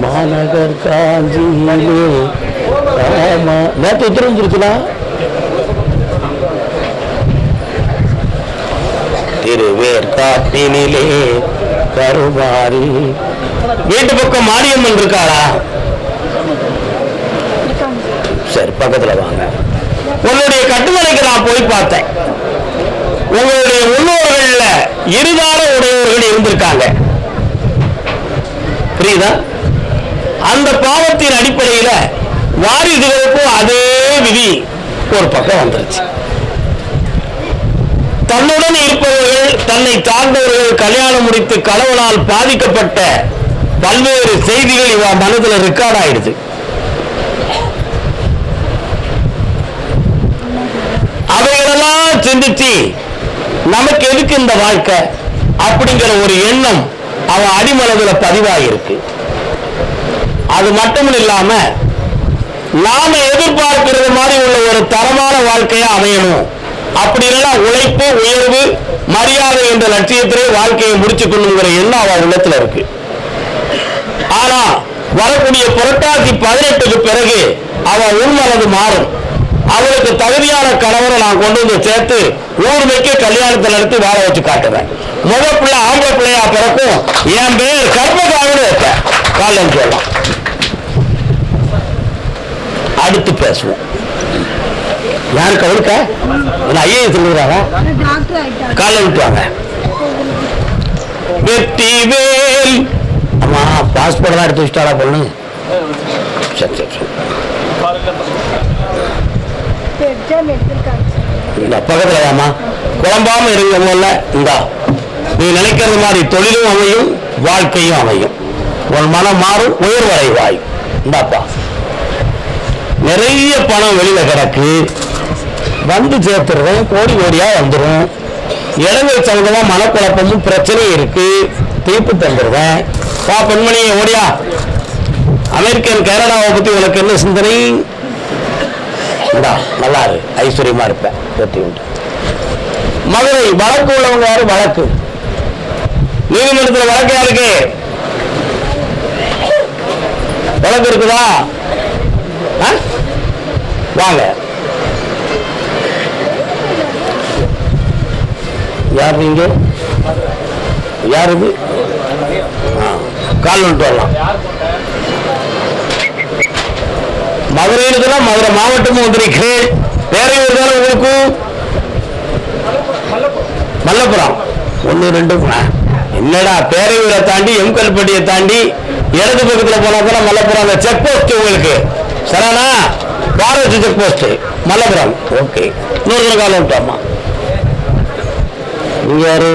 மாநகர் காஞ்சியிலே நேற்று உத்தரவுலாம் திருவேற்காட்டினிலே கருமாறி வீட்டு பக்கம் மாரியம்மன் இருக்காளா? சரி, பக்கத்துல வாங்க. உங்களுடைய கட்டுமலைக்கு நான் போய் பார்த்தேன். உங்களுடைய முன்னோர்கள்ல இருதார உடையவர்கள் இருந்திருக்காங்க. புரியுதா? அந்த பாவத்தின் அடிப்படையில வாரிசுகளுக்கும் அதே விதி ஒரு பக்கம் வந்துருச்சு. தன்னுடன் இருப்பவர்கள், தன்னை சார்ந்தவர்கள் கல்யாணம் முடித்து கணவனால் பாதிக்கப்பட்ட பல்வேறு செய்திகள் இவ மனதில் ரெக்கார்ட் ஆயிடுது. அவைகளெல்லாம் சிந்திச்சு நமக்கு எதுக்கு இந்த வாழ்க்கை அப்படிங்கிற ஒரு எண்ணம் அவன் அடிமனதில் பதிவாயிருக்கு. அது மட்டும் இல்லாம நாம எதிர்பார்க்கிறது மாதிரி உள்ள ஒரு தரமான வாழ்க்கையா அமையணும், அப்படி இல்லைன்னா உழைப்பு, உயர்வு, மரியாதை என்ற லட்சியத்திலே வாழ்க்கையை முடிச்சுக்கணுங்கிற எண்ணம் அவன் உள்ளத்துல இருக்கு. ஆனா வரக்கூடிய புரட்டாசி 18க்கு பிறகு அவன் உள்மனது மாறும். அவளுக்கு தகுதியான கணவரை நான் கொண்டு வந்து சேர்த்து ஊர்மைக்கு கல்யாணத்தை நடத்தி வாழ வச்சு காட்டுவேன். முதல் பிள்ளை ஆம்பளை பிள்ளையா பிறக்கும். என் பேர் கர்மகாவின்னு வைப்பேன். காலம் சொல்லலாம். அடுத்து பேசுவோம். யாருக்கு அவருக்க ஐஏஎஸ் சொல்லுறாங்க, காலை விட்டுவாங்க. வெற்றிவேல் ஆமா, பாஸ்போர்ட் தான் எடுத்து வச்சுட்டாரா பொண்ணு? சரி சரி சரி, இந்த பக்கத்துல வாமா. குழம்பாம இருங்க. போல இந்தா, நீ நினைக்கிறது மாதிரி தொழிலும் அமையும், வாழ்க்கையும் அமையும். உன் மனம் மாறும், உயர்வடைவாய். இந்தாப்பா, நிறைய பணம் வெளியில கிடக்கு, வந்து சேர்த்துருவேன், கோடி கோடியா வந்துடும். இடங்கள் சம்பந்தமா மனக்குழப்பமும் பிரச்சனையும் இருக்கு, தீர்ப்பு தந்துடுவேன். வா பெண்மணி, ஓடியா. அமெரிக்கன் கனடாவை பத்தி உனக்கு என்ன சிந்தனை? நல்லா இரு, ஐஸ்வர்யமா இருப்பேன். மதுரை வழக்கு உள்ளவங்க யாரு? வழக்கு நீதிமன்றத்தில் வழக்கு யாருக்கு? வழக்கு இருக்குதா? வாங்க. யார் நீங்க? யாருக்கு? கால் வந்துட்டு வரலாம். மதுரை இருக்குன்னா மதுரை மாவட்டமும் வந்திருக்கிறேன். வேற இருந்தாலும் உங்களுக்கு மல்லபுரம் 1 2 என்னடா, பேரையூரை தாண்டி எம்கல்பட்டியை தாண்டி இடது பக்கத்தில் போனா மல்லபுரம். அந்த செக் போஸ்ட் உங்களுக்கு சரானா, Bharathi check post Mallapuram. Okay, இன்னொரு காலம் விட்டோம்மா. நீங்க யாரு?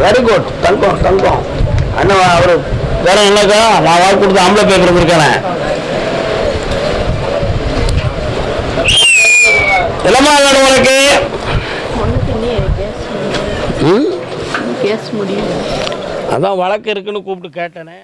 Very good. தங்கம் தங்கம் அண்ணா. அவரு வேற என்னக்கா, நான் வாக்கு கொடுத்து ஆம்பளை பேப்பர் இருக்கேன். என்னமா வேணும் உனக்கு? அதான் வழக்கு இருக்குன்னு கூப்பிட்டு கேட்டேனே.